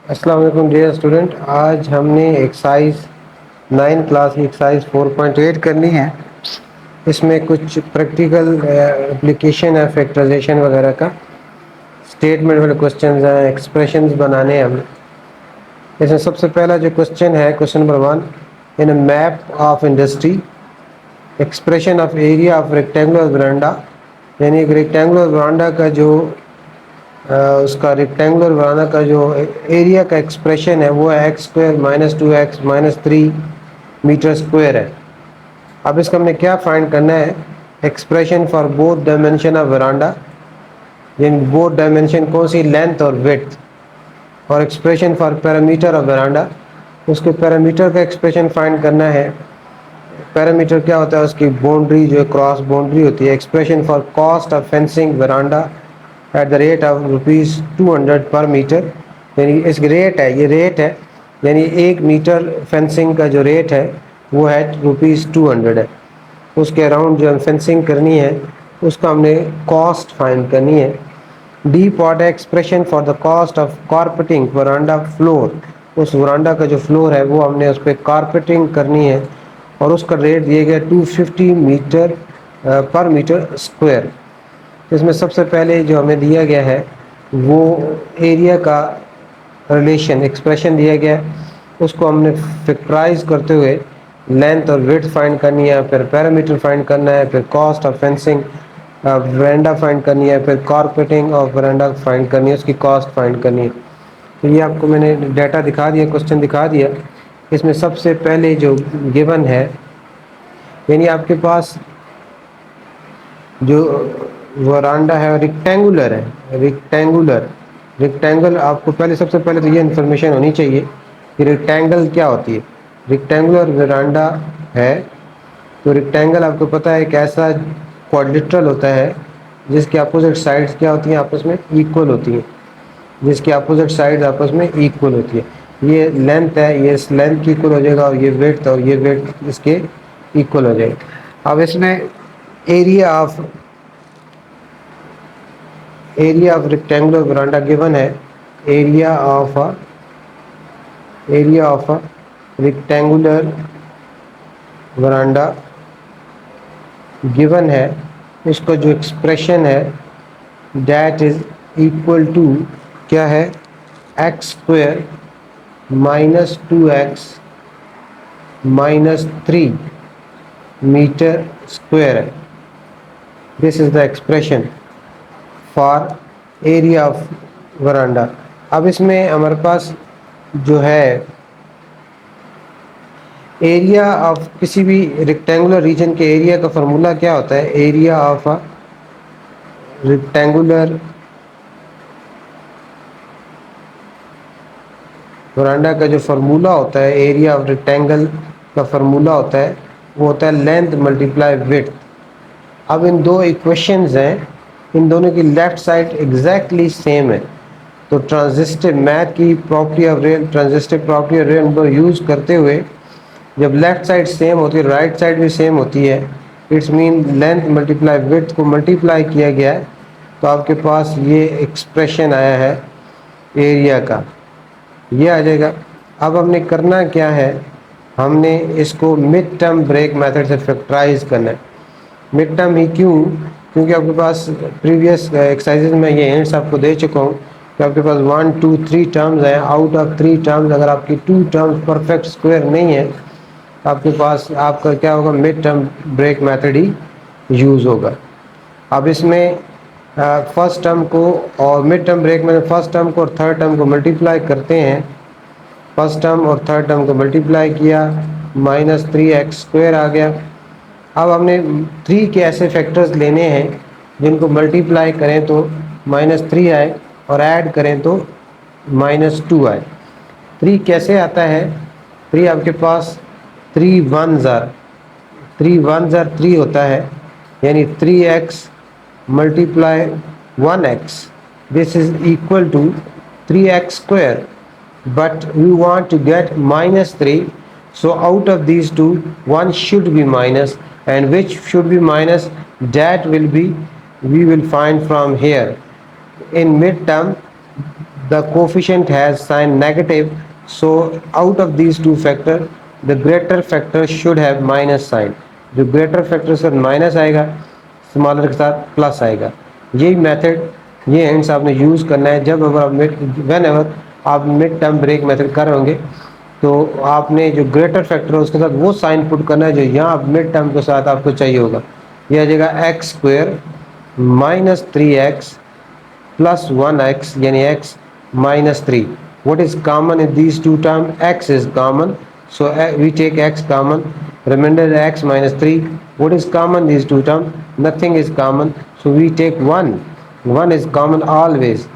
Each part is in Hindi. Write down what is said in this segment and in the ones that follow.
अस्सलाम वालेकुम डियर स्टूडेंट। आज हमने एक्सरसाइज 9 क्लास की एक्सरसाइज 4.8 करनी है। इसमें कुछ प्रैक्टिकल एप्लीकेशन है फैक्टराइजेशन वगैरह का, स्टेटमेंट वाले क्वेश्चंस हैं, एक्सप्रेशंस बनाने हैं हमें। इसमें सबसे पहला जो क्वेश्चन है, question number 1, in a map of industry expression of area of rectangular veranda, यानी एक रेक्टेंगुलर वरांडा का जो उसका रेक्टेंगुलर वरांडा का जो एरिया का एक्सप्रेशन है वो है x square minus 2x minus 3 metre square है। अब इसका हमने क्या फाइंड करना है, expression for both dimension of veranda, यानी बोथ डायमेंशन कौन सी, लेंथ और विड्थ, और expression for parameter of veranda, उसके पैरामीटर का एक्सप्रेशन फाइंड करना है। पैरामीटर क्या होता है, उसकी बाउंड्री जो क्रॉस बाउंड्री होती है। Expression for cost of fencing veranda at the rate of ₹200 per metre, यानी इसकी रेट है, ये रेट है, यानी 1 मीटर फेंसिंग का जो रेट है वो है ₹200 है। उसके अराउंड जो फेंसिंग करनी है उसका हमने कॉस्ट फाइंड करनी है। D pot expression for the cost of carpeting veranda floor, उस वरांडा का जो फ्लोर है वो हमने उस पर कारपेटिंग करनी है और उसका रेट दिया गया 250 मीटर पर मीटर स्क्वायर। इसमें सबसे पहले जो हमें दिया गया है वो एरिया का रिलेशन एक्सप्रेशन दिया गया है, उसको हमने फैक्टराइज करते हुए लेंथ और विड्थ फाइंड करनी है, फिर पैरामीटर फाइंड करना है, फिर cost of fencing veranda find करनी है, फिर कारपेटिंग ऑफ वरांडा फाइंड करनी है, उसकी कॉस्ट फाइंड करनी है। तो ये आपको मैंने डाटा दिखा दिया, क्वेश्चन दिखा दिया। इसमें सबसे पहले जो गिवन है, यानी आपके पास जो वरांडा है रेक्टेंगुलर है, रेक्टेंगल आपको पहले, सबसे पहले तो ये इन्फॉर्मेशन होनी चाहिए कि रेक्टेंगल क्या होती है। रेक्टेंगुलर वरांडा है तो रेक्टेंगल आपको पता है एक ऐसा क्वाड्रिलेटरल होता है जिसकी अपोजिट साइड्स क्या होती हैं, आपस में इक्वल होती हैं, जिसकी अपोजिट साइड्स आपस में इक्वल होती है। ये लेंथ है, ये इस लेंथ की इक्वल हो जाएगा और ये विड्थ और ये विड्थ इसके इक्वल हो जाएगा। अब इसमें area of rectangular veranda given है, area of a rectangular veranda given है। उसका जो एक्सप्रेशन है दैट इज इक्वल टू क्या है, x square minus 2x minus 3 metre square है। This is the expression for area of veranda. अब इसमें हमारे पास जो है एरिया ऑफ किसी भी रेक्टेंगुलर रीजन के एरिया का फॉर्मूला क्या होता है, एरिया ऑफ अ रेक्टेंगुलर वरांडा का जो फार्मूला होता है, एरिया ऑफ रेक्टेंगल का फार्मूला होता है वो होता है लेंथ मल्टीप्लाई विड्थ। अब इन दो इक्वेशंस हैं, इन दोनों की लेफ्ट साइड एग्जैक्टली सेम है, तो ट्रांजिस्टिव मैथ की property of real transitive property of real number use करते हुए जब लेफ्ट साइड सेम होती है राइट साइड भी सेम होती है, it's mean length multiply width को मल्टीप्लाई किया गया है, तो आपके पास ये एक्सप्रेशन आया है एरिया का, ये आ जाएगा। अब हमने करना क्या है, हमने इसको मिड टर्म ब्रेक मेथड से फैक्टराइज करना है। मिड टर्म ही क्यों, क्योंकि आपके पास प्रीवियस एक्सरसाइजेज में ये हिंट्स आपको दे चुका हूँ कि आपके पास 1 2 3 टर्म्स हैं, आउट ऑफ 3 टर्म्स अगर आपकी 2 टर्म्स परफेक्ट स्क्वायर नहीं है आपके पास, आपका क्या होगा, मिड टर्म ब्रेक मेथड ही यूज़ होगा। अब इसमें फर्स्ट टर्म को और मिड टर्म ब्रेक में फर्स्ट टर्म को और थर्ड टर्म को मल्टीप्लाई करते हैं, फर्स्ट टर्म और थर्ड टर्म को मल्टीप्लाई किया, माइनस 3x स्क्वायर आ गया। अब हमने 3 के ऐसे फैक्टर्स लेने हैं जिनको मल्टीप्लाई करें तो -3 आए और ऐड करें तो -2 आए। 3 कैसे आता है, 3 आपके पास 3 1s आर 3 होता है, यानी 3x multiply 1x, this is equal to 3x square, but we want to get -3, so out of these two one should be minus, and which should be minus, that will be we will find from here in mid term the coefficient has sign negative, so out of these two factor the greater factor should have minus sign. जो greater factor से माइनस आएगा स्मॉलर के साथ प्लस आएगा। यही मेथड ये हिंट्स आपने यूज़ करना है जब अगर आप वेन एवर आप मिड टर्म ब्रेक मेथड कर होंगे तो आपने जो ग्रेटर फैक्टर है उसके साथ वो साइन पुट करना है जो यहाँ मिड टर्म के साथ आपको चाहिए होगा। यह आ जाएगा x square minus 3x plus 1x यानी x minus 3. What is common in these two terms? X is common, so we take x common. Remainder x minus 3. What is common these two terms? Nothing is common, so we take 1. 1 is common always.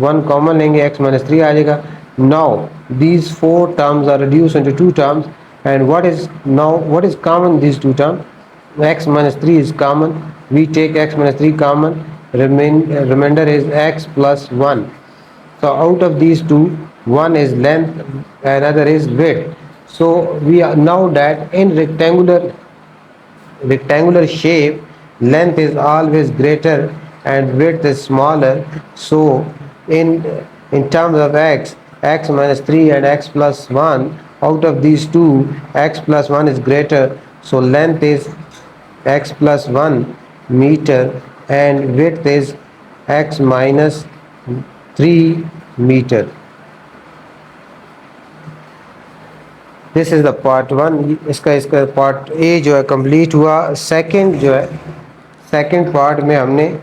1 common लेंगे x minus 3 आ जाएगा. Now these four terms are reduced into two terms, and what is common these two terms? X minus 3 is common, we take x minus 3 common, remainder is x plus 1. So out of these two, one is length, another is width. So we are now that in rectangular shape, length is always greater and width is smaller. So in terms of x minus 3 and x plus 1, out of these two, x plus 1 is greater, so length is x plus 1 meter and width is x minus 3 meter. This is the part 1। इसका पार्ट ए जो है कंप्लीट हुआ। सेकंड जो है सेकंड पार्ट में हमने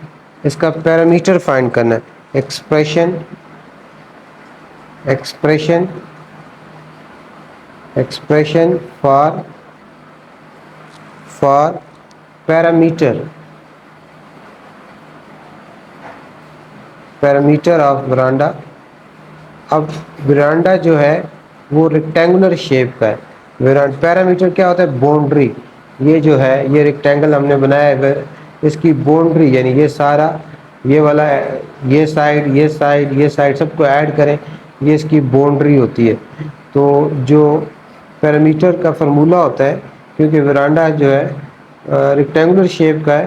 इसका पैरामीटर फाइंड करना है। Expression for parameter of veranda. अब वरांडा जो है वो रेक्टेंगुलर शेप का है। पैरामीटर क्या होता है? बाउंड्री। ये जो है ये रेक्टेंगल हमने बनाया है, इसकी बाउंड्री यानी ये सारा ये वाला ये साइड सबको ऐड करें, ये इसकी बाउंड्री होती है। तो जो पैरामीटर का फार्मूला होता है, क्योंकि वरांडा जो है रेक्टेंगुलर शेप का है,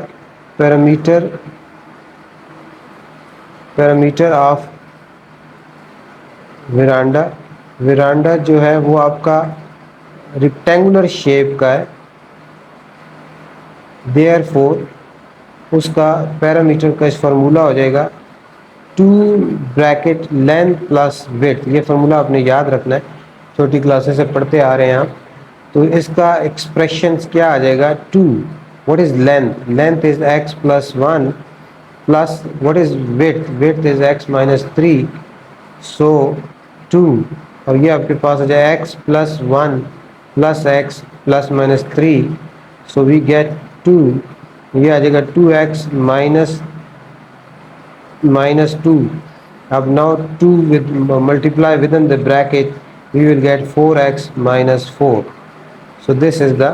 पैरामीटर ऑफ वरांडा जो है वो आपका रेक्टेंगुलर शेप का है, देयरफॉर उसका पैरामीटर का इस फार्मूला हो जाएगा 2 ब्रैकेट लेंथ प्लस विड्थ। ये फार्मूला आपने याद रखना है, छोटी क्लासेस से पढ़ते आ रहे हैं आप। तो इसका एक्सप्रेशन क्या आ जाएगा? 2 what is length is x plus 1 plus what is width is x minus 3, so 2 और ये आपके पास आ जाए x plus 1 plus x plus minus 3, so we get 2। ये आ जाएगा 2x माइनस 2। अब now 2 with multiply within the bracket, we will get 4x minus 4. So this is the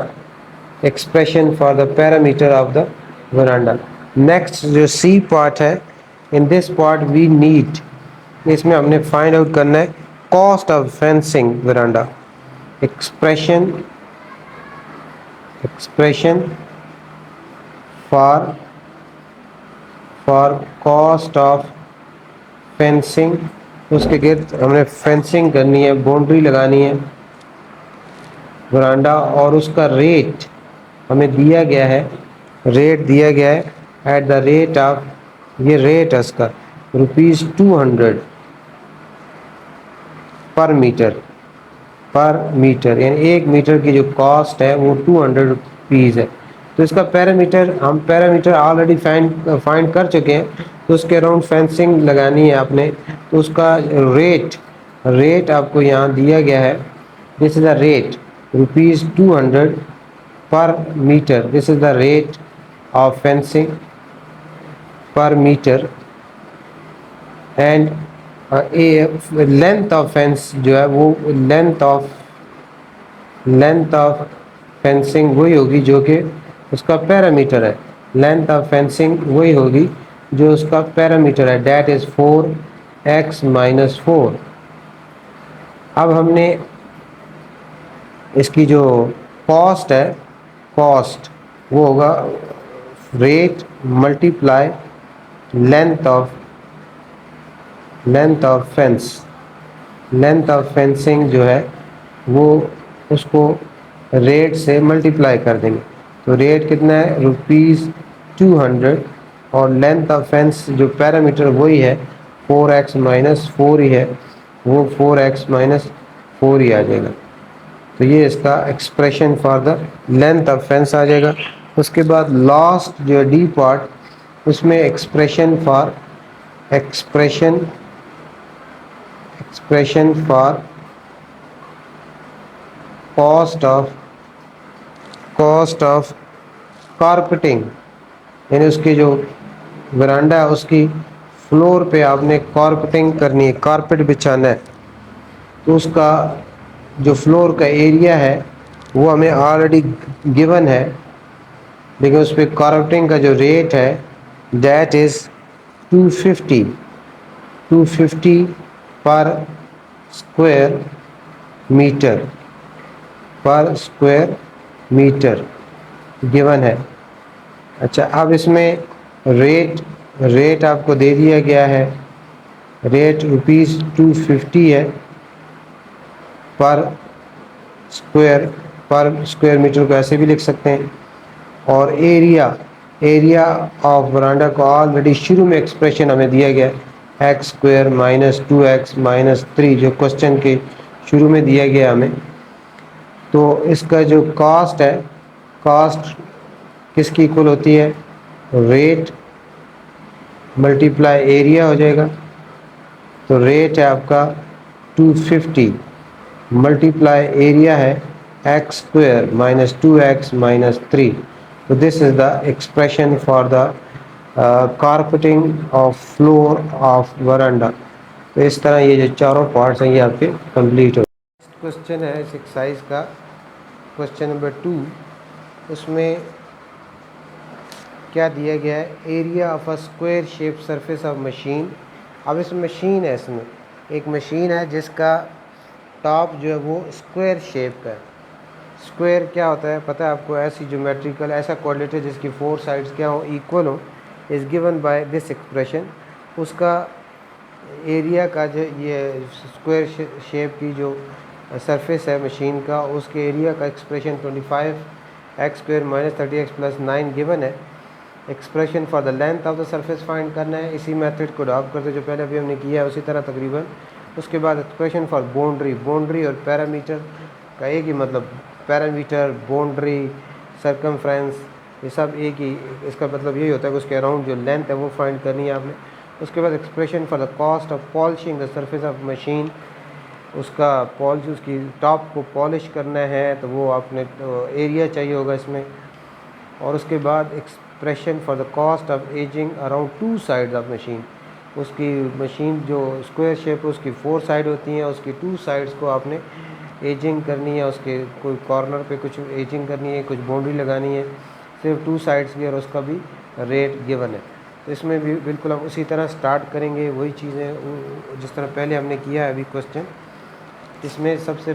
expression for the parameter of the veranda. Next जो C part है, in this part we need, इसमें हमने find out करना है cost of fencing veranda. Expression for cost of fencing, उसके गिर्द हमने फेंसिंग करनी है, बाउंड्री लगानी है वरांडा, और उसका रेट हमें दिया गया है, एट द रेट ऑफ, ये रेट है इसका ₹200 पर मीटर यानी 1 मीटर की जो कॉस्ट है वो ₹200 है। तो इसका पैरामीटर ऑलरेडी फाइंड कर चुके हैं, तो उसके अराउंड फेंसिंग लगानी है आपने। तो उसका रेट आपको यहाँ दिया गया है, this is the rate ₹200 per metre, this is the rate of fencing per metre. And length of fence जो है वो लेंथ ऑफ फेंसिंग वही होगी जो कि उसका पैरामीटर है। लेंथ ऑफ फेंसिंग वही होगी जो उसका पैरामीटर है, डेट इज़ 4x माइनस 4। अब हमने इसकी जो कॉस्ट है, कॉस्ट वो होगा rate multiply length length of fence, length of fencing जो है वो उसको रेट से मल्टीप्लाई कर देंगे। तो रेट कितना है, ₹200, और लेंथ ऑफ फेंस जो पैरामीटर वही है 4x माइनस 4 ही है, वो 4x माइनस 4 ही आ जाएगा। तो ये इसका expression for the length of fence आ जाएगा। उसके बाद लास्ट जो डी पार्ट, उसमें expression for cost of carpeting, यानी उसकी जो वरांडा है उसकी फ्लोर पे आपने कारपेटिंग करनी है, कारपेट बिछाना है, तो उसका जो फ्लोर का एरिया है वो हमें ऑलरेडी गिवन है, लेकिन उस पर कारपेटिंग का जो रेट है दैट इज़ 250 पर स्क्वायर मीटर गिवन है। अच्छा, अब इसमें रेट आपको दे दिया गया है, रेट ₹250 है पर स्क्वायर मीटर को ऐसे भी लिख सकते हैं। और एरिया ऑफ बरांडा को ऑलरेडी शुरू में एक्सप्रेशन हमें दिया गया है x² माइनस 2x माइनस 3, जो क्वेश्चन के शुरू में दिया गया हमें। तो इसका जो कॉस्ट है, कॉस्ट किसकी इक्वल होती है, रेट मल्टीप्लाई एरिया हो जाएगा। तो रेट है आपका 250 मल्टीप्लाई एरिया है x² माइनस 2x माइनस 3। तो this is the expression for the carpeting of floor of veranda. तो इस तरह ये जो चारों पार्ट्स हैं ये आपके कंप्लीट हो। क्वेश्चन है इस एक्सरसाइज का, क्वेश्चन नंबर 2। उसमें क्या दिया गया है, area of a square shape surface of machine. अब इस मशीन है, इसमें एक मशीन है जिसका टॉप जो है वो स्क्वायर शेप का है। स्क्वायर क्या होता है पता है आपको, ऐसी ज्योमेट्रिकल ऐसा क्वाड्रेटर जिसकी 4 साइड्स क्या हो, इक्वल हो, is given by this expression. उसका एरिया का जो ये स्क्वायर शेप की जो सरफेस है मशीन का, उसके एरिया का expression 25x² minus 30x plus 9 given है। Expression for the length of the surface find करना है। इसी मेथड को अडॉप्ट करते जो पहले अभी हमने किया है उसी तरह तकरीबन। उसके बाद एक्सप्रेशन फॉर बाउंड्री और पैरामीटर का एक ही मतलब, पैरामीटर, बाउंड्री, सर्कमफ्रेंस, ये सब एक ही, इसका मतलब यही होता है कि उसके अराउंड जो लेंथ है वो फाइंड करनी है आपने। उसके बाद expression for the cost of polishing the surface of machine, उसका पॉलिश, उसकी टॉप को पॉलिश करना है तो वो आपने एरिया चाहिए होगा इसमें। और उसके बाद expression for the cost of ageing around 2 sides of machine. उसकी मशीन जो स्क्वायर शेप है उसकी 4 साइड होती हैं, उसकी 2 साइड्स को आपने एजिंग करनी है, उसके कोई कॉर्नर पे कुछ एजिंग करनी है, कुछ बाउंड्री लगानी है, सिर्फ 2 साइड्स की, और उसका भी रेट गिवन है। तो इसमें भी बिल्कुल हम उसी तरह स्टार्ट करेंगे, वही चीज़ें जिस तरह पहले हमने किया है अभी क्वेश्चन। इसमें सबसे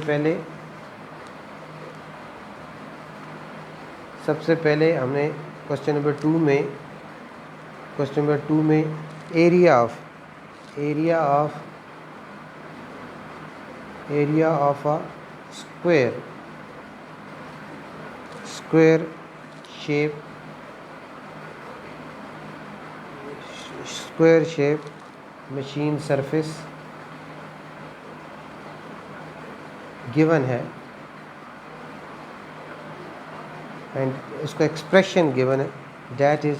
हमने क्वेश्चन नंबर 2 में area of a square shape machine surface given है, एंड उसका एक्सप्रेशन गिवन है, that is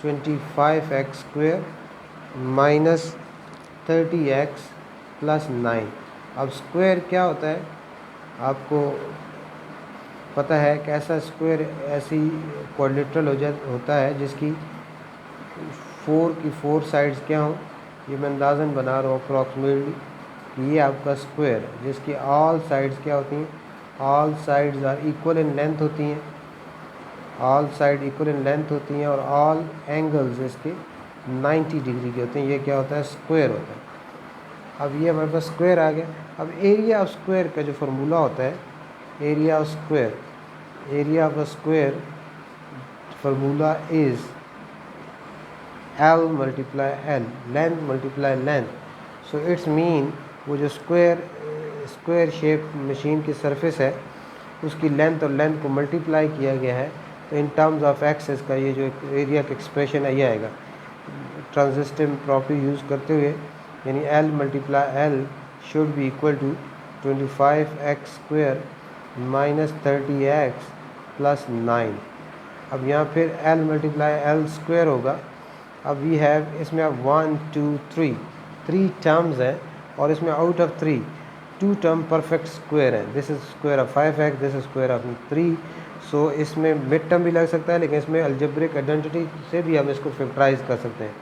25x² minus 30x plus 9। अब स्क्वायर क्या होता है आपको पता है, कैसा स्क्वायर, ऐसी क्वाड्रिलेटरल होता है जिसकी 4 साइड्स क्या हो, ये मैं अंदाज़न बना रहा हूँ अप्रॉक्सीमेटली, ये आपका स्क्वायर है जिसकी ऑल साइड्स क्या होती हैं, all sides are equal in length होती हैं, all side equal in length होती हैं, और ऑल एंगल्स इसके 90 डिग्री के होते हैं। ये क्या होता है, स्क्वायर होता है। अब ये हमारे पास स्क्वायर आ गया। अब एरिया ऑफ स्क्वायर का जो फार्मूला होता है, area of a square formula is L multiply L, length multiply length. So it's mean वो जो स्क्वायर शेप मशीन की सरफेस है उसकी लेंथ और लेंथ को मल्टीप्लाई किया गया है, तो इन टर्म्स ऑफ एक्सेस का ये जो एरिया का एक्सप्रेशन है ये आएगा ट्रांजिस्टिव प्रॉपर्टी यूज़ करते हुए, यानी L multiply L should be equal to 25x² minus 30x plus 9। अब यहाँ फिर L मल्टीप्लाई L स्क्वायर होगा। अब वी हैव इसमें अब 1 2 3 टर्म्स हैं और इसमें out of 3 2 term perfect square हैं। This is square of 5x, this is square of 3। So इसमें मिड टर्म भी लग सकता है, लेकिन इसमें अलजेब्रिक आइडेंटिटी से भी हम इसको फैक्टराइज कर सकते हैं।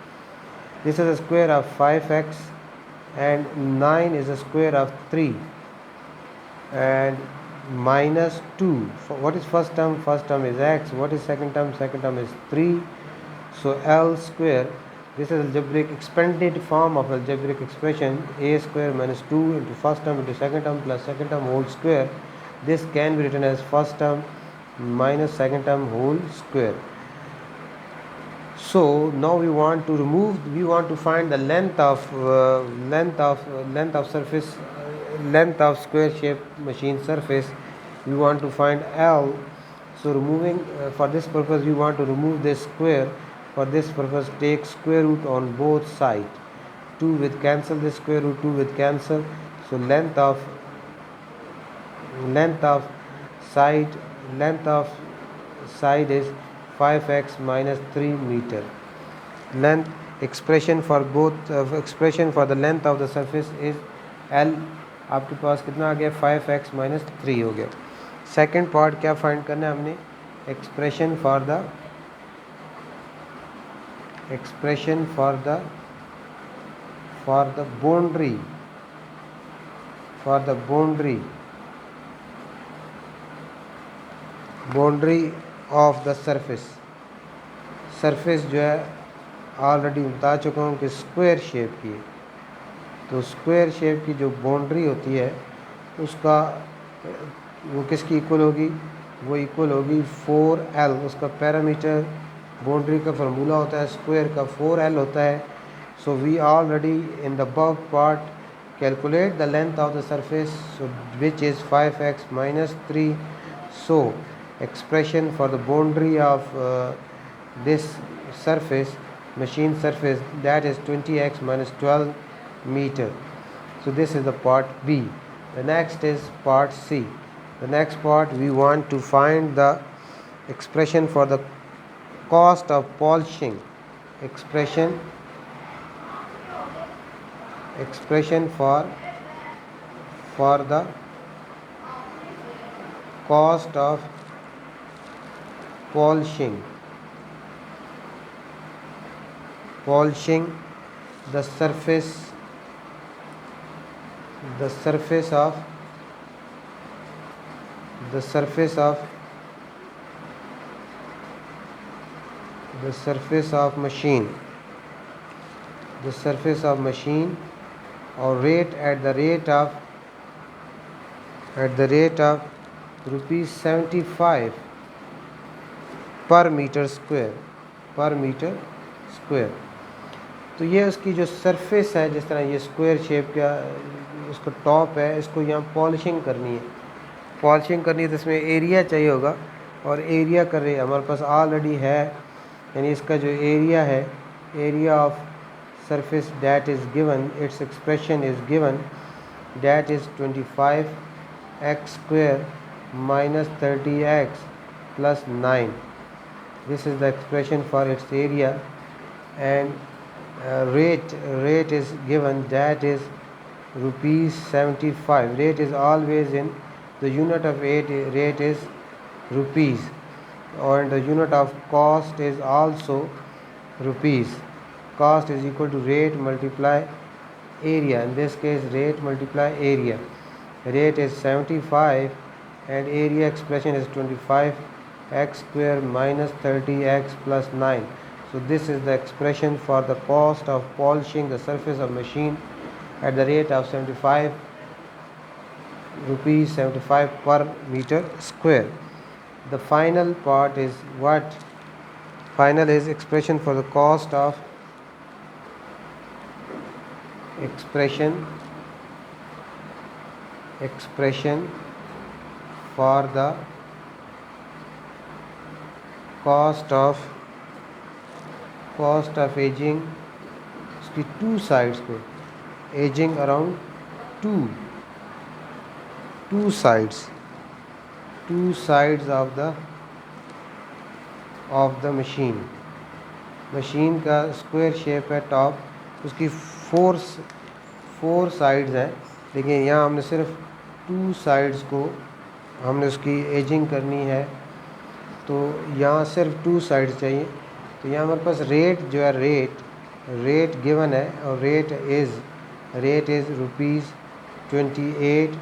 This is a square of 5x and 9 is a square of 3 and minus 2. What is first term? First term is x. What is second term? Second term is 3. So L square, this is algebraic expanded form of algebraic expression a square minus 2 into first term into second term plus second term whole square. This can be written as first term minus second term whole square. So now we want to find the length of surface, length of square shaped machine surface. We want to find L. So removing for this purpose we want to remove this square. For this purpose take square root on both sides. 2 with cancel, this square root 2 with cancel. So length of side is 5x minus 3 meter. Length expression for the length of the surface is L. आपके पास कितना आ गया 5x minus 3 हो गया। सेकेंड पार्ट क्या फाइंड करना है हमने, expression for the boundary of the surface जो है ऑलरेडी बता चुका हूँ कि स्क्वायर शेप की है। तो स्क्वायर शेप की जो बाउंड्री होती है उसका वो किसकी इक्वल होगी, वो इक्वल होगी 4L। उसका पैरामीटर बाउंड्री का फार्मूला होता है स्क्वायर का 4L होता है। So we already in the above part calculate the length of the surface which is 5x minus 3. So expression for the boundary of this surface, machine surface, that is 20x minus 12 meter. So this is the part B. The next is part C. The next part we want to find the expression for the cost of polishing. Expression for the cost of polishing the surface of machine or rate at the rate of rupees 75 per meter square. तो ये उसकी जो सरफेस है, जिस तरह ये स्क्वायर शेप का उसका टॉप है, इसको यहाँ पॉलिशिंग करनी है तो इसमें एरिया चाहिए होगा और एरिया कर रहे हमारे पास ऑलरेडी है, यानी इसका जो एरिया है, area of surface that is given, its expression is given, that is 25x square minus 30x plus 9. This is the expression for its area, and rate is given, that is rupees 75. Rate is always in the unit of rate is rupees, and the unit of cost is also rupees. Cost is equal to rate multiply area. In this case rate multiply area. Rate is 75 and area expression is 25x square minus 30x plus 9. So this is the expression for the cost of polishing the surface of machine at the rate of 75 rupees, 75 per meter square. The final part is what? Final is expression for the cost of expression for the cost of aging उसकी टू साइड्स को, ageing around two sides of the machine का स्क्वायर शेप है टॉप, उसकी फोर साइड्स हैं, लेकिन यहाँ हमने सिर्फ टू साइड्स को हमने उसकी एजिंग करनी है, तो यहाँ सिर्फ टू साइड्स चाहिए। तो यहाँ हमारे पास रेट जो है, रेट गिवन है, और रेट इज़ ₹28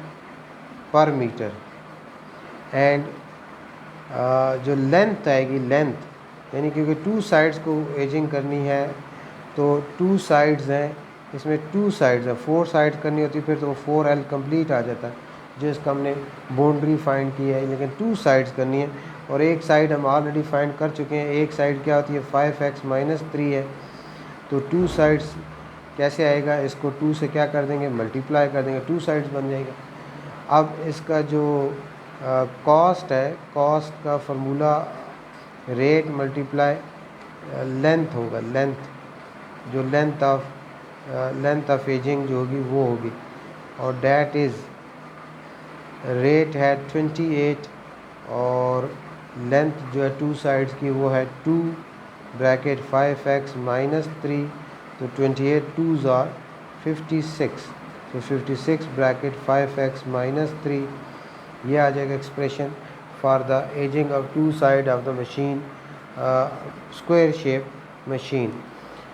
पर मीटर। एंड जो लेंथ आएगी, यानी क्योंकि टू साइड्स को एजिंग करनी है, तो टू साइड्स हैं, इसमें टू साइड्स है, फोर साइड्स करनी होती फिर तो 4L कंप्लीट आ जाता, जो इसका हमने बाउंड्री फाइंड की है, लेकिन टू साइड्स करनी है। और एक साइड हम ऑलरेडी फाइंड कर चुके हैं, एक साइड क्या होती है 5x-3 है, तो टू साइड्स कैसे आएगा, इसको 2 से क्या कर देंगे, मल्टीप्लाई कर देंगे, टू साइड्स बन जाएगा। अब इसका जो कॉस्ट है, कॉस्ट का फार्मूला रेट मल्टीप्लाई लेंथ होगा, जो लेंथ ऑफ एजिंग जो होगी वो होगी, और डैट इज़ रेट है 28 और लेंथ जो है टू साइड्स की वो है 2 ब्रैकेट 5x-3, तो 28 2s are 56, तो 56 ब्रैकेट 5x-3, ये आ जाएगा expression for the edging of two side of the machine, square shape machine.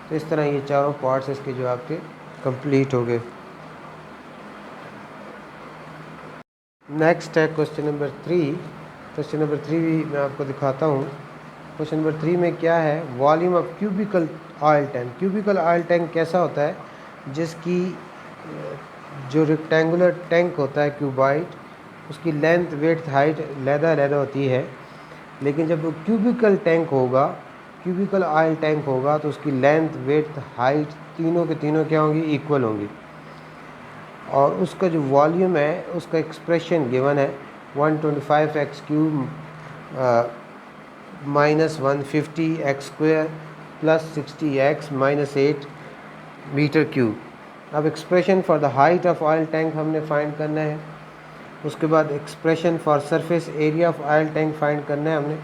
तो इस तरह ये चारों पार्ट्स इसके जो आपके कंप्लीट हो गए। नेक्स्ट है क्वेश्चन नंबर 3। क्वेश्चन नंबर 3 भी मैं आपको दिखाता हूँ। क्वेश्चन नंबर 3 में क्या है, volume of cubical oil tank. Cubical oil tank कैसा होता है, जिसकी जो रेक्टेंगुलर टैंक होता है क्यूबाइड, उसकी लेंथ वेड्थ हाइट लहदा होती है, लेकिन जब क्यूबिकल ऑयल टैंक होगा तो उसकी लेंथ वेड्थ हाइट तीनों के तीनों क्या होंगी, इक्वल होंगी, और उसका जो वॉल्यूम है उसका एक्सप्रेशन गिवन है 125x³ -150x² + 60x-8 metre cube. अब expression for the height of oil tank हमने फाइंड करना है, उसके बाद expression for surface area of oil tank find करना है हमने,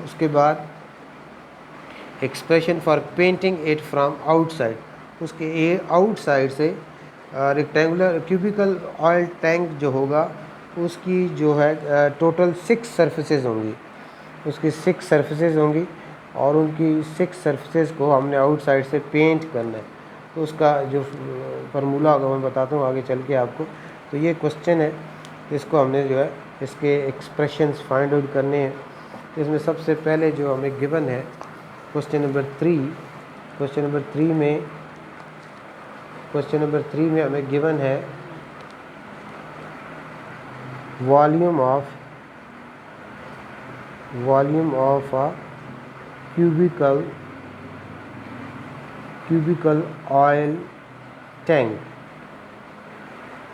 उसके बाद expression for painting it from outside, उसके आउटसाइड से रेक्टेंगुलर क्यूबिकल ऑयल टैंक जो होगा उसकी जो है टोटल 6 सरफेसेस होंगी, उसकी 6 सरफेसेस होंगी, और उनकी 6 सरफेसेस को हमने आउटसाइड से पेंट करना है। तो उसका जो फार्मूला होगा मैं बताता हूँ आगे चल के आपको। तो ये क्वेश्चन है, इसको हमने जो है इसके एक्सप्रेशंस फाइंड आउट करने हैं। तो इसमें सबसे पहले जो हमें गिवन है क्वेश्चन नंबर 3, क्वेश्चन नंबर 3 में हमें गिवन है volume of a cubical oil tank.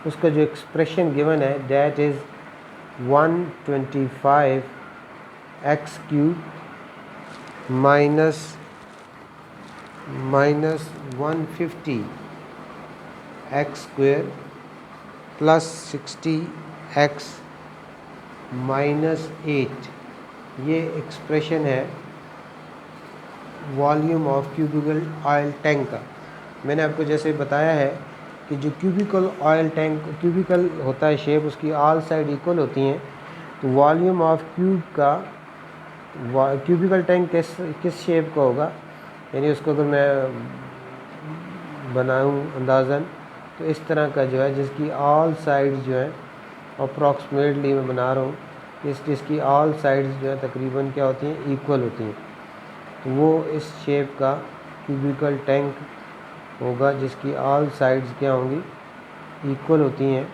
उसका जो एक्सप्रेशन गिवन है that is 125x³ -150x² + 60x-8, ये एक्सप्रेशन है volume of cubical oil tank का। मैंने आपको जैसे बताया है कि जो क्यूबिकल ऑयल टैंक क्यूबिकल होता है शेप, उसकी ऑल साइड इक्वल होती हैं, तो वॉल्यूम ऑफ क्यूबिकल टैंक किस शेप का होगा, यानी उसको अगर मैं बनाऊं अंदाज़न तो इस तरह का जो है, जिसकी ऑल साइड्स जो है अप्रॉक्सीमेटली मैं बना रहा हूँ, जिसकी ऑल साइड्स जो है तकरीबन क्या होती हैं, इक्वल होती हैं, तो वो इस शेप का क्यूबिकल टैंक होगा, जिसकी ऑल साइड्स क्या होंगी, इक्वल होती हैं।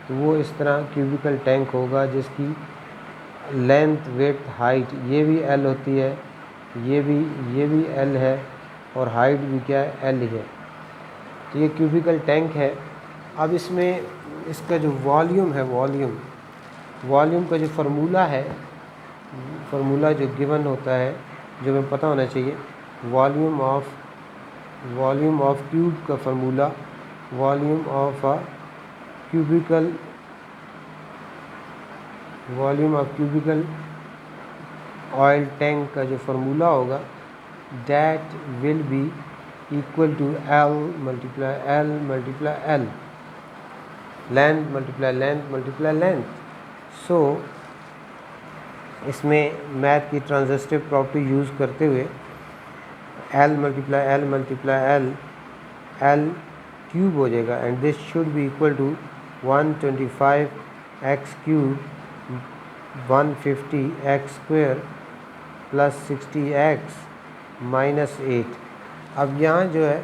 तो वो इस तरह क्यूबिकल टैंक होगा जिसकी लेंथ विड्थ हाइट ये भी L होती है, ये भी L है, और हाइट भी क्या है, L ही है। तो ये क्यूबिकल टैंक है। अब इसमें इसका जो वॉल्यूम है, वॉल्यूम का जो फार्मूला है, फार्मूला जो गिवन होता है, जो हमें पता होना चाहिए, वॉल्यूम ऑफ क्यूब का formula, volume of cubical oil tank का जो फार्मूला होगा, that will be equal to L multiply L, length multiply length. So इसमें मैथ की ट्रांजिस्टिव प्रॉपर्टी यूज़ करते हुए L मल्टीप्लाई L क्यूब हो जाएगा, and this should be equal to 125x cube 150x square plus 60x minus 8। अब यहाँ जो है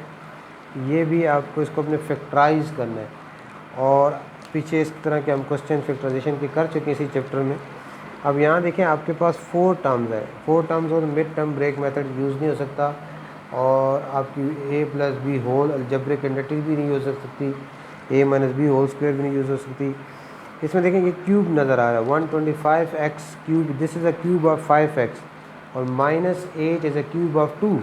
ये भी आपको इसको अपने फैक्टराइज करना है, और पीछे इस तरह के हम क्वेश्चन फैक्टराइजेशन के कर चुके हैं इसी चैप्टर में। अब यहाँ देखें आपके पास 4 टर्म्स है, 4 टर्म्स और mid term break method use नहीं हो सकता, और आपकी a plus b whole algebraic inductive भी नहीं हो सकती, a minus b whole square भी नहीं यूज़ हो सकती। इसमें देखें ये क्यूब नज़र आ रहा है 125x cube, this is a cube of 5x, और minus 8 is a cube of 2।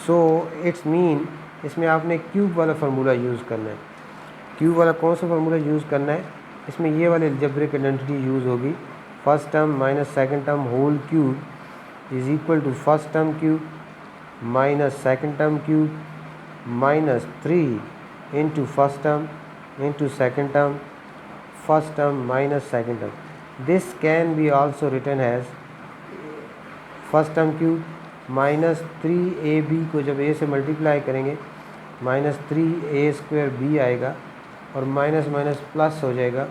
So it's mean इसमें आपने क्यूब वाला फार्मूला यूज़ करना है। क्यूब वाला कौन सा फार्मूला यूज़ करना है? इसमें ये वाली अलजेब्रिक आइडेंटिटी यूज़ होगी, first term minus second term whole cube is equal to first term cube minus second term cube minus 3 into first term into second term, first term minus second term. This can be also written as first term cube minus 3ab को जब a से मल्टीप्लाई करेंगे माइनस 3a स्क्वायर b आएगा, और माइनस माइनस प्लस हो जाएगा,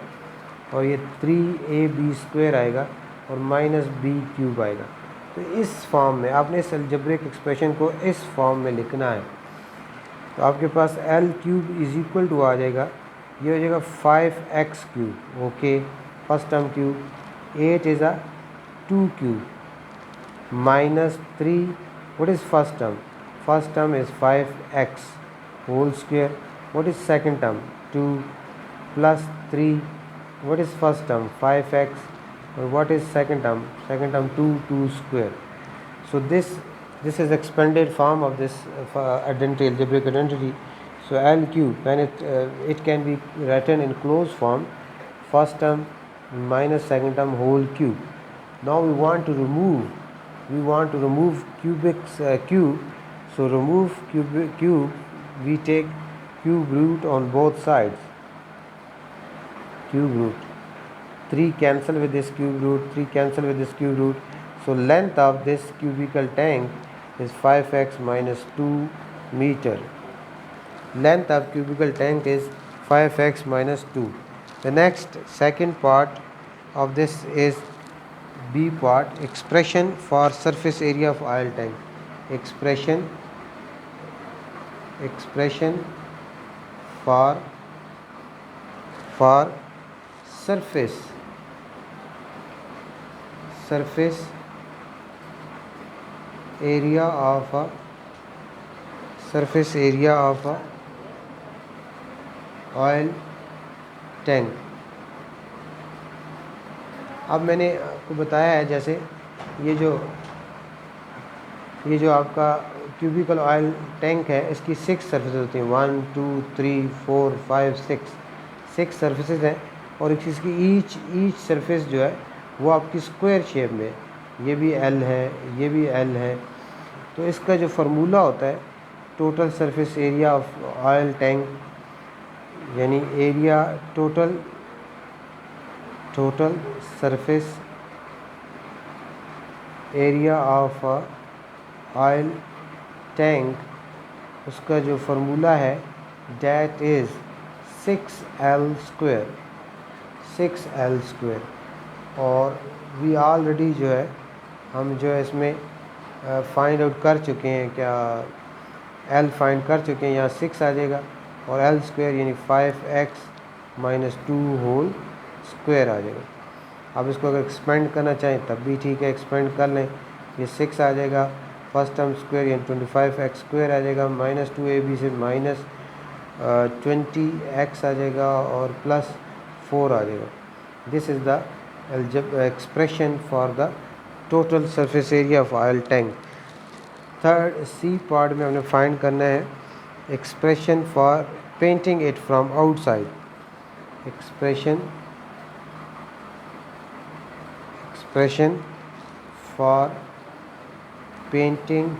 और ये 3ab स्क्वायर आएगा, और माइनस b क्यूब आएगा। तो इस फॉर्म में आपने इस अलजेब्रिक एक्सप्रेशन को इस फॉर्म में लिखना है। तो आपके पास l cube is equal to आ जाएगा, ये हो जाएगा 5x cube, okay, first term cube, 8 is a 2 cube minus 3, what is first term? First term is 5x whole square. What is second term? 2 plus 3, what is first term? 5x, or what is second term? Second term 2 square. So this is expanded form of this identity, algebraic identity. So L cube, when it can be written in closed form, first term minus second term whole cube. Now we want to remove cube, so remove cube, we take cube root on both sides, cube root, 3 cancel with this cube root, 3 cancel with this cube root, so length of this cubical tank is 5x minus 2 meter. Length of cubical tank is 5x minus 2. The next second part of this is B part, expression for surface area of oil tank. Expression for surface area of a oil tank. अब मैंने आपको बताया है, जैसे ये जो आपका क्यूबिकल ऑयल टैंक है, इसकी 6 सर्फेसेस होती हैं, 1 2 3 4 5 6 सर्फेसेस हैं, और इसकी ईच सरफेस जो है वो आपकी स्क्वायर शेप में, ये भी L है, ये भी L है। तो इसका जो फार्मूला होता है total surface area of oil tank, यानी area total surface area of oil tank, उसका जो फार्मूला है that is 6L square, और वी ऑलरेडी जो है हम जो है इसमें फाइंड आउट कर चुके हैं, क्या L फाइंड कर चुके हैं, यहाँ 6 आ जाएगा, और L स्क्वायर यानी 5x माइनस 2 होल स्क्वायर आ जाएगा। अब इसको अगर एक्सपेंड करना चाहें तब भी ठीक है, एक्सपेंड कर लें, ये 6 आ जाएगा, फर्स्ट टर्म स्क्वायर यानी 25x स्क्वायर आ जाएगा, माइनस 2ab से माइनस 20x आ जाएगा और प्लस 4 आ जाएगा. This is the expression for the total surface area of oil tank. Third c part में हमने फाइंड करना है expression for painting it from outside. Expression for painting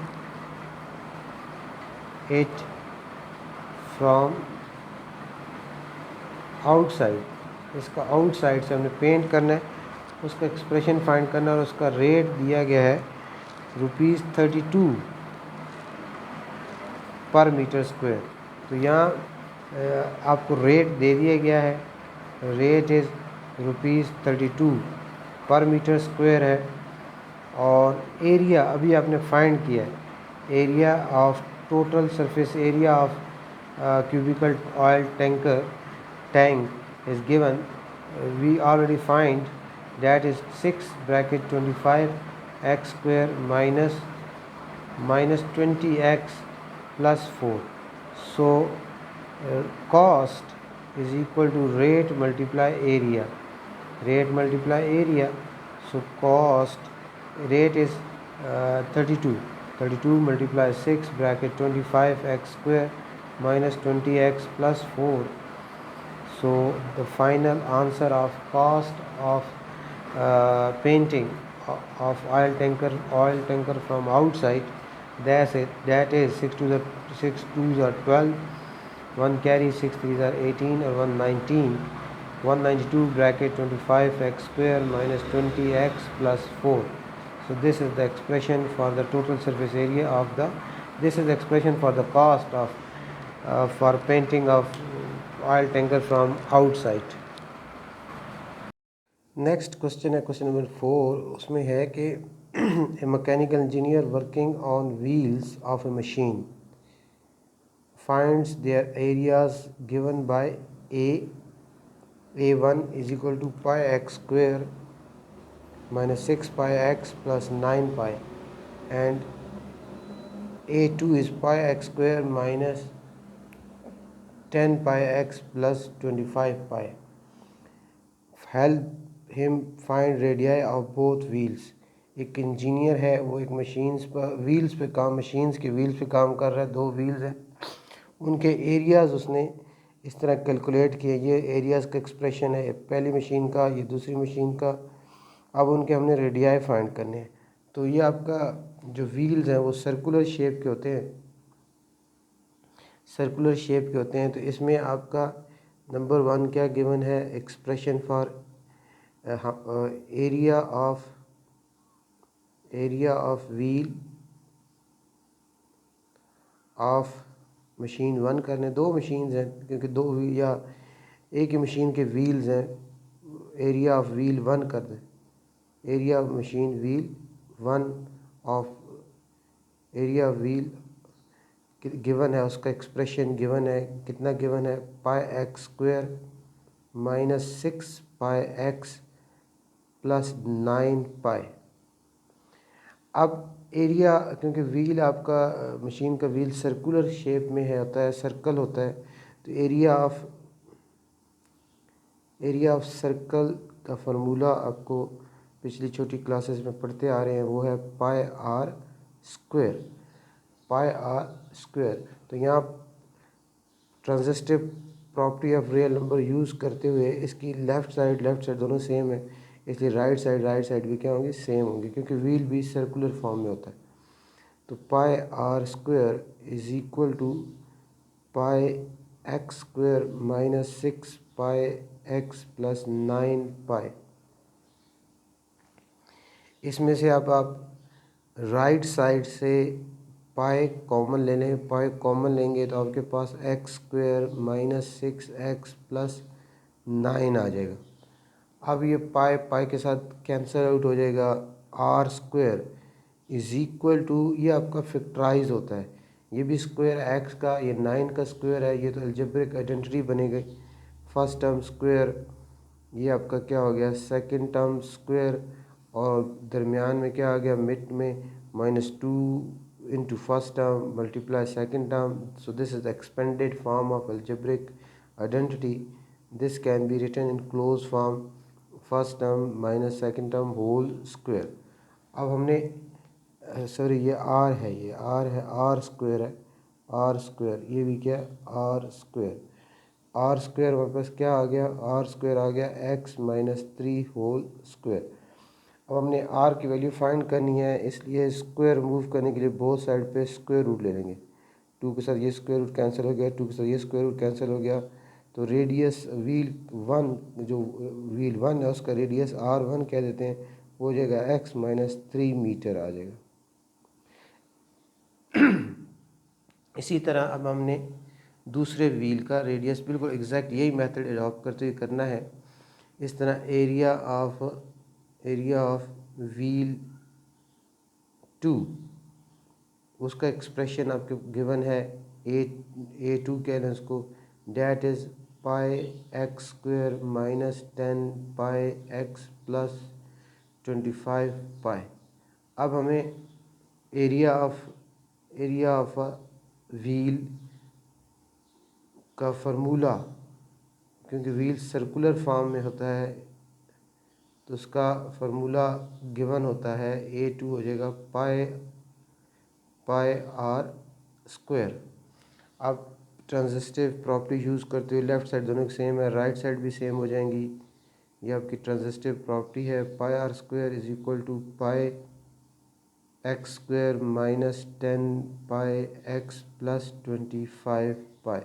it from outside. इसका आउटसाइड से हमने पेंट करना है, उसका एक्सप्रेशन फाइंड करना है और उसका रेट दिया गया है ₹32 पर मीटर स्क्वायर. तो यहाँ आपको रेट दे दिया गया है, रेट इज़ ₹32 पर मीटर स्क्वायर है. और एरिया अभी आपने फाइंड किया है, area of total surface area of cubical oil tank is given. We already find that is 6 bracket 25x square minus 20x plus 4. So cost is equal to rate multiply area. So cost rate is 32 multiply 6 bracket 25x square minus 20x plus 4. So the final answer of cost of painting of oil tanker from outside, that is 6 2s are 12, 1 carry 6 3s are 18 or 192 bracket 25x square minus 20x plus 4. So this is the expression for the total surface area of the, this is the expression for the cost of for painting of oil tanker from outside. Next question है क्वेश्चन नंबर 4. उसमें है कि a mechanical engineer working on wheels of a machine finds their areas given by A1 is equal to pi x square minus 6 pi x plus 9 pi, and A2 is pi x square minus 10 pi x plus 25 pi. Help him find radii of both wheels. एक इंजीनियर है, वो एक मशीन्स पर व्हील्स पे काम, मशीन्स के व्हील्स पे काम कर रहा है. दो व्हील्स हैं, उनके एरियाज़ उसने इस तरह कैलकुलेट किए. ये एरियाज़ का एक्सप्रेशन है, पहली मशीन का, ये दूसरी मशीन का. अब उनके हमने रेडियाई फाइंड करने हैं. तो ये आपका जो व्हील्स हैं वो सर्कुलर शेप के होते हैं, तो इसमें आपका नंबर 1 क्या गिवन है, expression for area of wheel of machine 1 करने. दो मशीन्स हैं, क्योंकि दो व्हील या एक ही मशीन के व्हील्स हैं. एरिया ऑफ व्हील 1 कर दें, area of machine wheel 1 of area of wheel given है, उसका एक्सप्रेशन गिवन है. कितना गिवन है, पाई x square minus 6 pi x plus 9 पाई. अब एरिया, क्योंकि व्हील आपका मशीन का व्हील सर्कुलर शेप में है, होता है, सर्कल होता है, तो एरिया ऑफ सर्कल का फार्मूला आपको पिछली छोटी क्लासेस में पढ़ते आ रहे हैं, वो है पाई आर स्क्वायर. तो यहाँ transitive property of real number use करते हुए इसकी लेफ़्ट साइड दोनों सेम है, इसलिए राइट साइड भी क्या होंगी, सेम होंगी, क्योंकि व्हील भी सर्कुलर फॉर्म में होता है. तो pi r square is equal to pi x square minus 6 pi x plus 9 pi. इसमें से आप राइट साइड से पाई कॉमन ले लें. पाई कॉमन लेंगे तो आपके पास x square minus 6x plus 9 आ जाएगा. अब ये पाई के साथ कैंसिल आउट हो जाएगा. R square is equal to, ये आपका फैक्टराइज होता है, ये भी स्क्वायर एक्स का, ये 9 का स्क्वायर है, ये तो अलजेब्रिक आइडेंटिटी बनी गई. फर्स्ट टर्म स्क्वायर, ये आपका क्या हो गया, सेकंड टर्म स्क्वायर, और दरमियान में क्या आ गया, मिड में minus 2 into first term multiply second term. So this is the expanded form of algebraic identity. This can be written in closed form, first term minus second term whole square. अब हमने सॉरी ये r है, ये r है, r स्क्वायर है, r स्क्वायर, ये भी क्या r स्क्वायर, आर स्क्वायर वापस क्या आ गया, आर स्क्वायर आ गया एक्स माइनस 3 होल स्क्वायर। अब हमने आर की वैल्यू फाइंड करनी है, इसलिए स्क्वायर रिमूव करने के लिए बोथ साइड पे स्क्वायर रूट ले लेंगे। 2 के साथ ये स्क्वायर रूट कैंसिल हो गया, 2 के साथ ये स्क्वायर रूट कैंसिल हो गया, तो रेडियस व्हील 1, जो व्हील 1 है उसका रेडियस R1 कह देते हैं, वो हो जाएगा एक्स माइनस 3 मीटर आ जाएगा। इसी तरह अब हमने दूसरे व्हील का रेडियस बिल्कुल एग्जैक्ट यही मेथड अडॉप्ट करते हुए करना है। इस तरह एरिया ऑफ व्हील 2, उसका एक्सप्रेशन आपके गिवन है, A2 कह दें उसको, that is pi x square minus 10 pi x plus 25 pi. अब हमें एरिया ऑफ व्हील का फार्मूला, क्योंकि व्हील सर्कुलर फॉर्म में होता है तो उसका फार्मूला गिवन होता है, A2 हो जाएगा पाई आर स्क्वायर। अब ट्रांजिस्टिव प्रॉपर्टी यूज़ करते हुए लेफ़्ट साइड दोनों सेम है, राइट साइड भी सेम हो जाएंगी। ये आपकी ट्रांजिस्टिव प्रॉपर्टी है, pi r square is equal to pi x square minus 10 pi x plus 25 pi.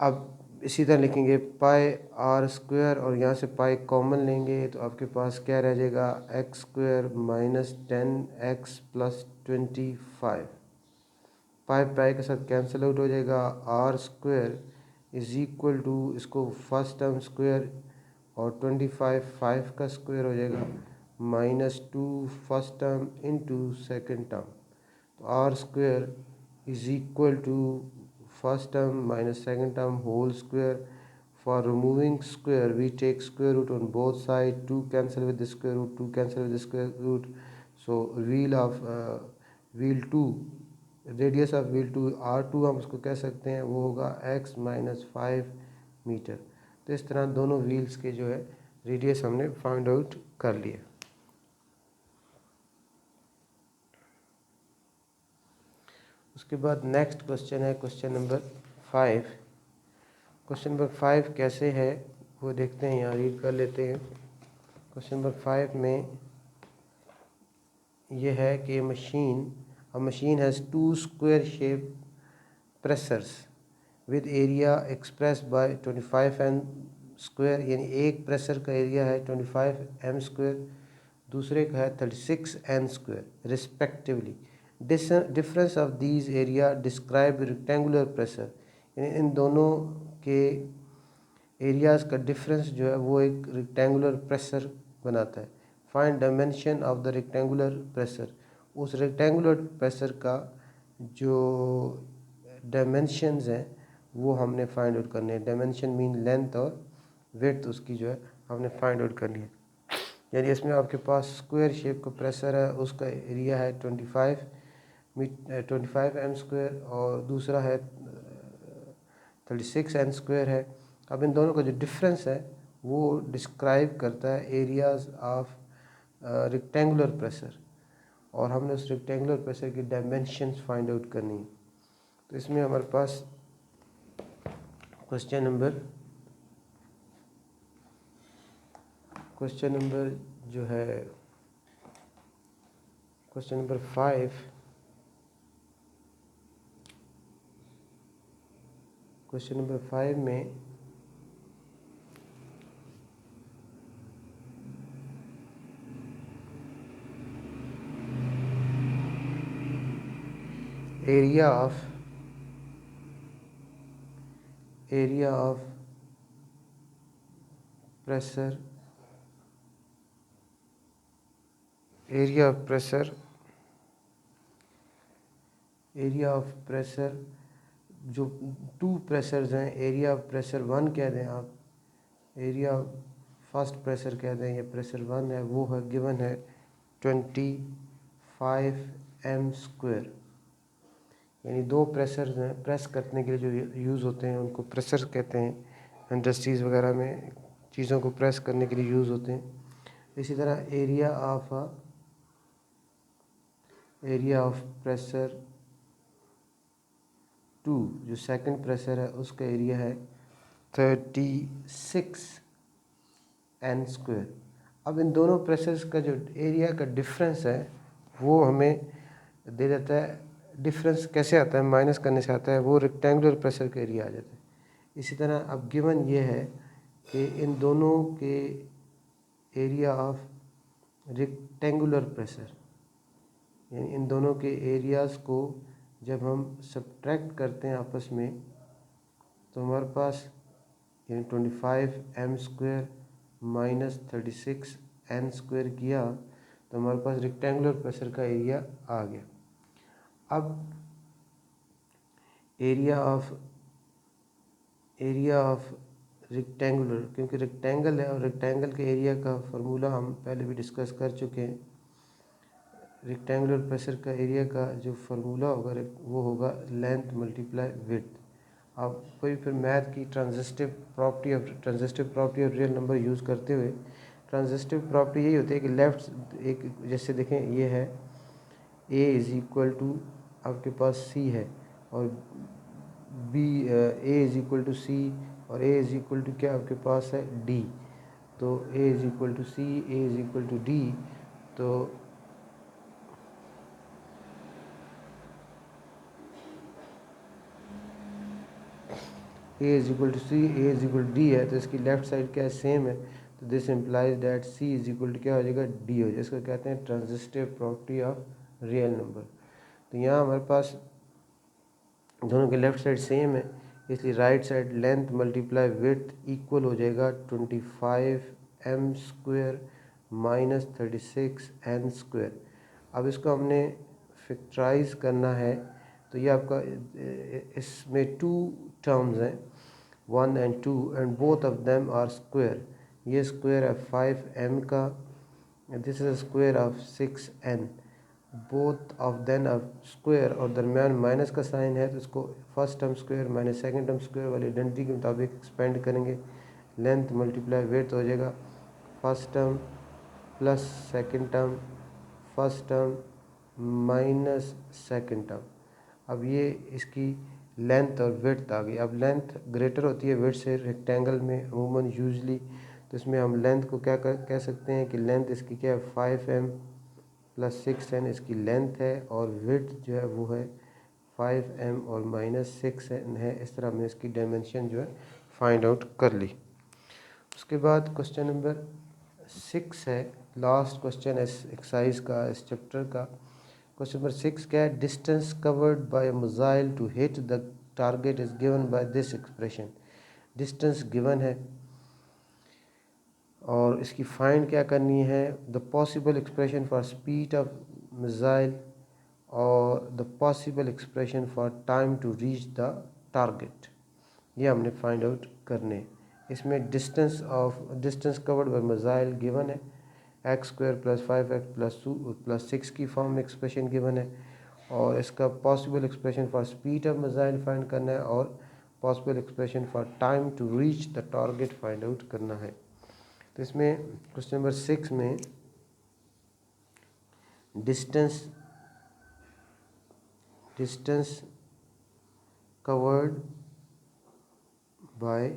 अब इसी तरह लिखेंगे पाई आर स्क्वायर और यहाँ से पाई कॉमन लेंगे तो आपके पास क्या रह जाएगा, x square minus 10 x plus 25। Pi pi के साथ कैंसिल आउट हो जाएगा, r square is equal to, इसको फर्स्ट टर्म स्क्वायर और 25 5 का स्क्वायर हो जाएगा, minus 2 first term into second term. तो r square is equal to first term minus second term whole square. For removing square, we take square root on both sides. 2 cancel with the square root, 2 cancel with the square root. So wheel 2, radius of wheel 2 R2 हम उसको कह सकते हैं, वो होगा x माइनस 5 मीटर। तो इस तरह दोनों व्हील्स के जो है रेडियस हमने फाइंड आउट कर लिए। उसके बाद नेक्स्ट क्वेश्चन है क्वेश्चन नंबर 5। क्वेश्चन नंबर 5 कैसे है वो देखते हैं, यहाँ रीड कर लेते हैं। क्वेश्चन नंबर 5 में ये है कि a machine has 2 square shaped pressers with area expressed by 25 m square, यानी एक प्रेशर का एरिया है 25 m स्क्वायर, दूसरे का है 36 n square respectively. Difference of these area describe rectangular pressure, यानी इन दोनों के एरियाज़ का डिफरेंस जो है वो एक रेक्टेंगुलर प्रेशर बनाता है। Find dimension of the rectangular pressure, उस रेक्टेंगुलर प्रेशर का जो डायमेंशंस हैं वो हमने फाइंड आउट करने हैं। डायमेंशन मीन लेंथ और विड्थ, उसकी जो है हमने फाइंड आउट करनी है। यानी इसमें आपके पास स्क्वायर शेप का प्रेशर है, उसका एरिया है 25 m स्क्वायर और दूसरा है 36 n स्क्वायर है। अब इन दोनों का जो डिफरेंस है वो डिस्क्राइब करता है एरियाज़ ऑफ रेक्टेंगुलर प्रेशर, और हमने उस रेक्टेंगुलर प्रेशर की डायमेंशंस फाइंड आउट करनी है। तो इसमें हमारे पास क्वेश्चन नंबर जो है क्वेश्चन नंबर 5, क्वेश्चन नंबर 5 में एरिया ऑफ प्रेशर जो 2 प्रेशर्स हैं, एरिया ऑफ प्रेशर 1 कह दें आप, एरिया फर्स्ट प्रेशर कह दें, ये प्रेशर 1 है, वो है गिवन है 25 m², यानी दो प्रेशर हैं, प्रेस करने के लिए जो यूज़ होते हैं उनको प्रेशर कहते हैं। इंडस्ट्रीज़ वगैरह में चीज़ों को प्रेस करने के लिए यूज़ होते हैं। इसी तरह एरिया ऑफ प्रेशर 2, जो सेकंड प्रेशर है उसका एरिया है 36n²। अब इन दोनों प्रेशर्स का जो एरिया का डिफरेंस है वो हमें दे देता है। डिफरेंस कैसे आता है, माइनस करने से आता है, वो रेक्टेंगुलर प्रेशर का एरिया आ जाता है। इसी तरह अब गिवन ये है कि इन दोनों के एरिया ऑफ रेक्टेंगुलर प्रेशर, यानी इन दोनों के एरियाज़ को जब हम सब्ट्रैक्ट करते हैं आपस में तो हमारे पास यानी 25m² माइनस 36n² किया तो हमारे पास रेक्टेंगुलर प्रेशर का एरिया आ गया। अब एरिया ऑफ रेक्टेंगुलर, क्योंकि रेक्टेंगल है और रेक्टेंगल के एरिया का फार्मूला हम पहले भी डिस्कस कर चुके हैं। रेक्टेंगुलर प्रेशर का एरिया का जो फार्मूला होगा वो होगा लेंथ मल्टीप्लाई विड्थ। अब कोई फिर मैथ की transitive property of real number use करते हुए, ट्रांजिस्टिव प्रॉपर्टी यही होती है कि लेफ्ट एक जैसे देखें ये है a इज़ इक्वल टू आपके पास c है और b a is equal to c और a इज़ इक्वल टू क्या आपके पास है d। तो a is equal to c, a is equal to d, तो a is equal to c, a is equal to d है तो इसकी लेफ्ट साइड क्या है, सेम है। तो this implies that c is equal to क्या हो जाएगा, d हो जाएगा। इसको कहते हैं transitive property of real number. तो यहाँ हमारे पास दोनों के लेफ्ट साइड सेम है, इसलिए right side length multiply width equal हो जाएगा 25m² माइनस 36n²। अब इसको हमने फैक्टराइज करना है तो ये आपका इसमें टू टर्म्स हैं 1 and 2 and both of them are square. ये स्क्वायर है 5m का, this is square of 6n, both of then of square और दरमियान माइनस का साइन है तो इसको first term square minus second term square वाली आइडेंटिटी के मुताबिक एक्सपेंड करेंगे। लेंथ मल्टीप्लाई विड्थ हो जाएगा first term plus second term, first term minus second term. अब ये इसकी लेंथ और विड्थ आ गई। अब लेंथ ग्रेटर होती है विड्थ से रेक्टेंगल में अमूमन यूजली, तो इसमें हम लेंथ को क्या कह सकते हैं कि लेंथ इसकी क्या है 5m प्लस 6n इसकी लेंथ है और विड्थ जो है वो है 5m और माइनस 6n है। इस तरह हमने इसकी डायमेंशन जो है फाइंड आउट कर ली। उसके बाद क्वेश्चन नंबर 6 है, लास्ट क्वेश्चन इस एक्सरसाइज का, इस चैप्टर का। क्वेश्चन नंबर 6 क्या है, distance covered by a missile to hit the target is given by this expression. Distance given है और इसकी फाइंड क्या करनी है, the possible expression for speed of missile और the possible expression for time to reach the target, ये हमने फाइंड आउट करने। इसमें distance covered by missile given है x² प्लस 5x प्लस 6 की फॉर्म में एक्सप्रेशन गिवन है और इसका possible expression for speed of missile find करना है और possible expression for time to reach the target find out करना है। तो इसमें क्वेश्चन नंबर 6 में distance covered by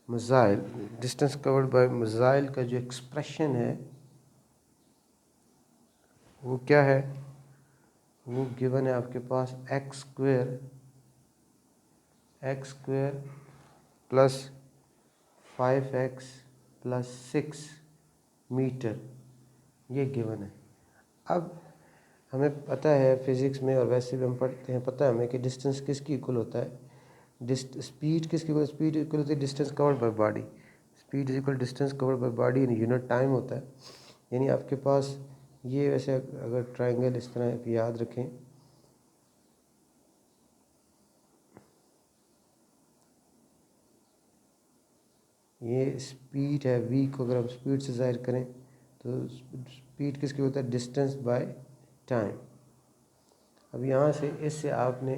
missile, distance covered by missile का जो एक्सप्रेशन है वो क्या है, वो गिवन है आपके पास x² plus 5x plus 6 metre, ये गिवन है। अब हमें पता है फिज़िक्स में और वैसे भी हम पढ़ते हैं, पता है हमें कि डिस्टेंस किसकी इक्वल होता है, स्पीड किसकी इक्वल, स्पीड इक्वल होती है distance covered by body. Speed is equal distance covered by body in unit time होता है। यानी आपके पास ये वैसे अगर ट्रायंगल इस तरह याद रखें, ये स्पीड है v को अगर हम स्पीड से ज़ाहिर करें तो स्पीड किसकी होता है, डिस्टेंस बाय टाइम। अब यहाँ से इससे आपने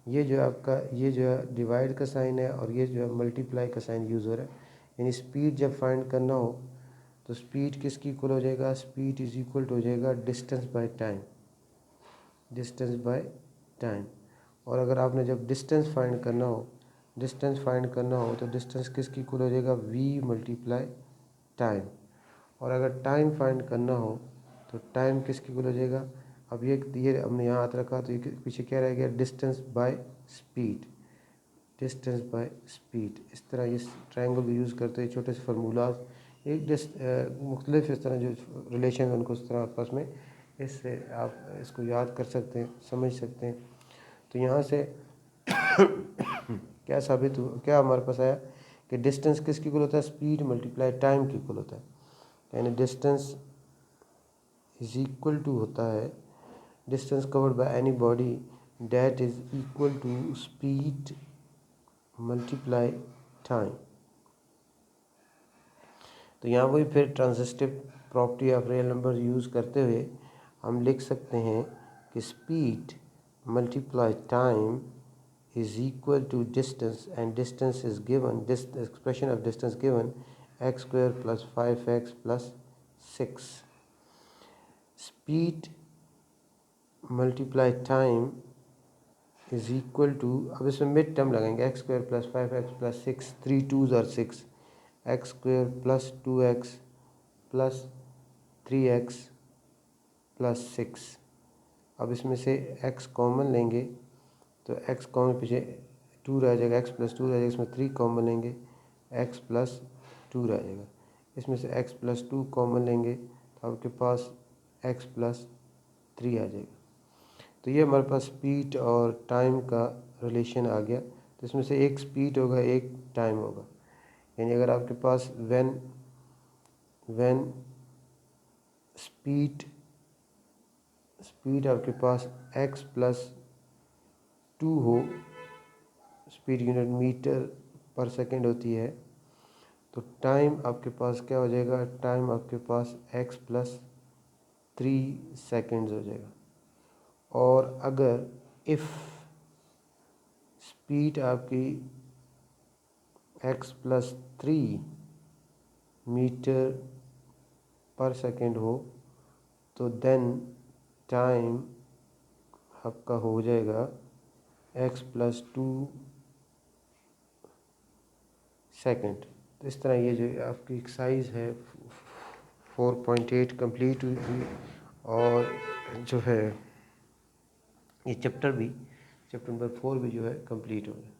ये जो आपका ये जो है डिवाइड का साइन है और ये जो है मल्टीप्लाई का साइन यूज़ हो रहा है, यानी स्पीड जब फाइंड करना हो तो स्पीड किसकी इक्वल हो जाएगा, स्पीड इज इक्वल टू हो जाएगा distance by time, distance by time. और अगर आपने जब डिस्टेंस फाइंड करना हो, डिस्टेंस फाइंड करना हो तो डिस्टेंस किसकी इक्वल हो जाएगा, v मल्टीप्लाई टाइम। और अगर टाइम फाइंड करना हो तो टाइम किसकी इक्वल हो जाएगा, अब ये हमने यहाँ हाथ रखा तो ये पीछे क्या रह गया, distance by speed, distance by speed. इस तरह इस ट्रायंगल को यूज़ करते हैं छोटे से फार्मूलाज, एक मुख्तलिफ इस तरह जो रिलेशन है उनको इस तरह आपस में, इससे आप इसको याद कर सकते हैं, समझ सकते हैं। तो यहाँ से क्या साबित हुआ, क्या हमारे पास आया कि डिस्टेंस किसकी इक्वल होता है, स्पीड मल्टीप्लाई टाइम की इक्वल होता है। यानी डिस्टेंस इज इक्वल टू होता है distance covered by any body that is equal to speed multiply time. तो यहाँ वही फिर transitive property of real number use करते हुए हम लिख सकते हैं कि speed multiply time is equal to distance, and distance is given, this expression of distance given x square plus 5x plus 6. Speed multiply time is equal to, अब इसमें मिड टर्म लगाएंगे, x square plus 5x plus 6, 3 2s are 6, x square plus 2x plus 3x plus 6। अब इसमें से x कॉमन लेंगे तो x कॉमन पीछे 2 रह जाएगा, x प्लस 2 रह जाएगा, इसमें 3 कॉमन लेंगे x प्लस 2 रह जाएगा, इसमें से x प्लस 2 कॉमन लेंगे तो आपके पास x प्लस 3 आ जाएगा। तो ये हमारे पास स्पीड और टाइम का रिलेशन आ गया। तो इसमें से एक स्पीड होगा, एक टाइम होगा। यानी अगर आपके पास व्हेन स्पीड आपके पास x प्लस 2 हो, स्पीड यूनिट मीटर पर सेकंड होती है, तो टाइम आपके पास क्या हो जाएगा, टाइम आपके पास x प्लस 3 सेकेंड्स हो जाएगा। और अगर इफ़ स्पीड आपकी x प्लस 3 मीटर पर सेकंड हो तो देन टाइम आपका हो जाएगा x प्लस 2 सेकंड। तो इस तरह ये जो आपकी एक्सरसाइज है 4.8 कंप्लीट हुई और जो है ये चैप्टर नंबर 4 भी जो है कंप्लीट हो गया।